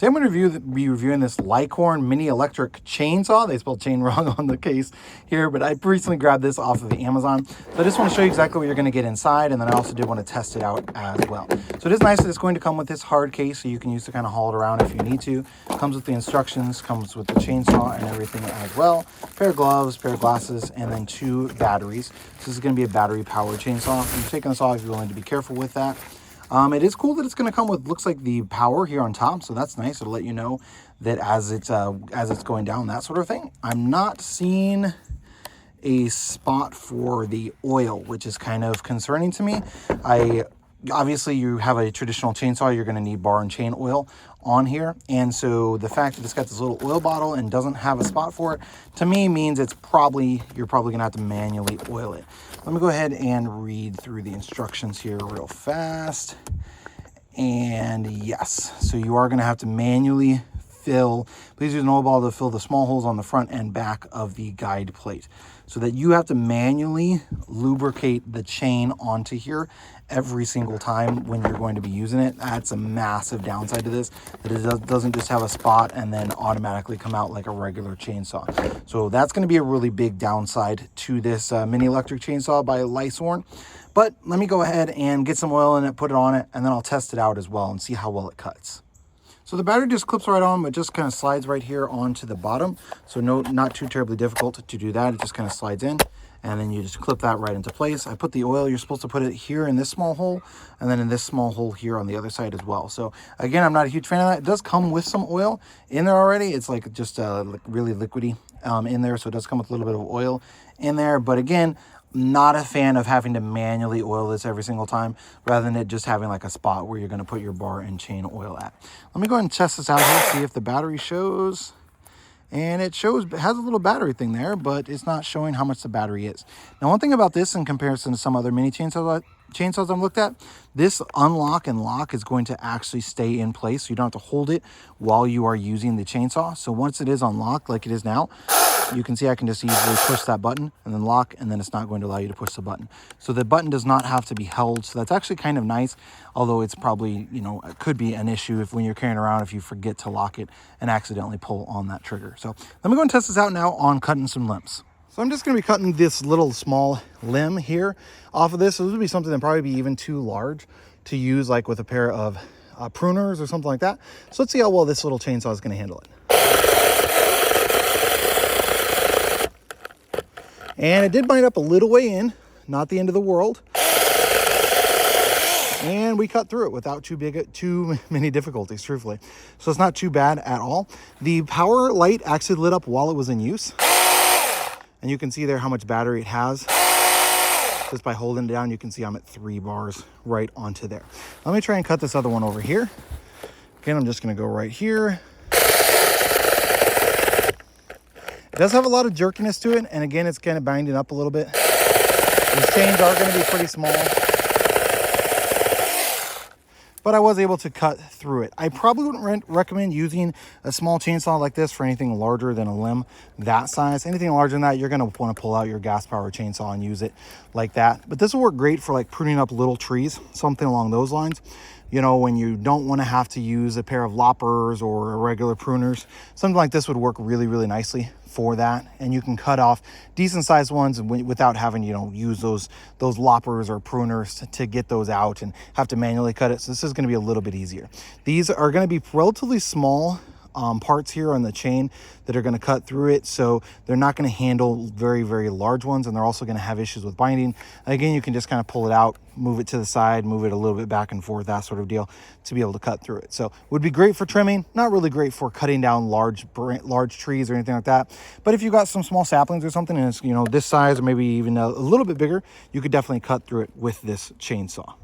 Today I'm going to be reviewing this Licorne mini electric chainsaw. They spelled chain wrong on the case here, but I recently grabbed this off of Amazon. So I just want to show you exactly what you're going to get inside, and then I also did want to test it out as well. So it is nice that it's going to come with this hard case, so you can use to kind of haul it around if you need to. Comes with the instructions, comes with the chainsaw and everything as well. Pair of gloves, pair of glasses, and then 2 batteries. So this is going to be a battery powered chainsaw. I'm taking this off if you're willing to be careful with that. It is cool that it's going to come with, looks like, the power here on top, so that's nice. It'll let you know that as it's going down, that sort of thing. I'm not seeing a spot for the oil, which is kind of concerning to me. Obviously, you have a traditional chainsaw, you're going to need bar and chain oil on here, and so the fact that it's got this little oil bottle and doesn't have a spot for it, to me means you're probably going to have to manually oil it. Let me go ahead and read through the instructions here real fast. And yes, so you are going to have to manually please use an oil bottle to fill the small holes on the front and back of the guide plate, so that you have to manually lubricate the chain onto here every single time when you're going to be using it. That's a massive downside to this, that it doesn't just have a spot and then automatically come out like a regular chainsaw. So that's going to be a really big downside to this mini electric chainsaw by Licorne. But let me go ahead and get some oil in it, put it on it, and then I'll test it out as well and see how well it cuts. So the battery just clips right on, but just kind of slides right here onto the bottom. So not too terribly difficult to do that. It just kind of slides in, and then you just clip that right into place. I put the oil, you're supposed to put it here in this small hole, and then in this small hole here on the other side as well. So again, I'm not a huge fan of that. It does come with some oil in there already. It's like just really liquidy in there, so it does come with a little bit of oil in there. But again, not a fan of having to manually oil this every single time, rather than it just having like a spot where you're going to put your bar and chain oil at. Let me go ahead and test this out here, see if the battery shows. And it has a little battery thing there, but it's not showing how much the battery is. Now, one thing about this in comparison to some other mini chainsaws I've looked at, this unlock and lock is going to actually stay in place, so you don't have to hold it while you are using the chainsaw. So once it is unlocked like it is now, you can see I can just easily push that button and then lock, and then it's not going to allow you to push the button. So the button does not have to be held. So that's actually kind of nice, although it's probably, it could be an issue when you're carrying around if you forget to lock it and accidentally pull on that trigger. So let me go and test this out now on cutting some limbs. So I'm just going to be cutting this little small limb here off of this. So this would be something that probably be even too large to use like with a pair of pruners or something like that. So let's see how well this little chainsaw is going to handle it. And it did bite up a little way in, not the end of the world. And we cut through it without too many difficulties, truthfully. So it's not too bad at all. The power light actually lit up while it was in use. And you can see there how much battery it has. Just by holding it down, you can see I'm at 3 bars right onto there. Let me try and cut this other one over here. Again, I'm just gonna go right here. It does have a lot of jerkiness to it, and again, it's kind of binding up a little bit. These chains are going to be pretty small, but I was able to cut through it. I probably wouldn't recommend using a small chainsaw like this for anything larger than a limb that size. Anything larger than that, you're going to want to pull out your gas-powered chainsaw and use it like that. But this will work great for like pruning up little trees, something along those lines. When you don't want to have to use a pair of loppers or regular pruners, something like this would work really, really nicely for that. And you can cut off decent sized ones without having, use those loppers or pruners to get those out and have to manually cut it. So this is going to be a little bit easier. These are going to be relatively small parts here on the chain that are going to cut through it, so they're not going to handle very, very large ones, and they're also going to have issues with binding. And again, you can just kind of pull it out, move it to the side, move it a little bit back and forth, that sort of deal, to be able to cut through it. So would be great for trimming, not really great for cutting down large trees or anything like that. But if you've got some small saplings or something and it's this size or maybe even a little bit bigger, you could definitely cut through it with this chainsaw.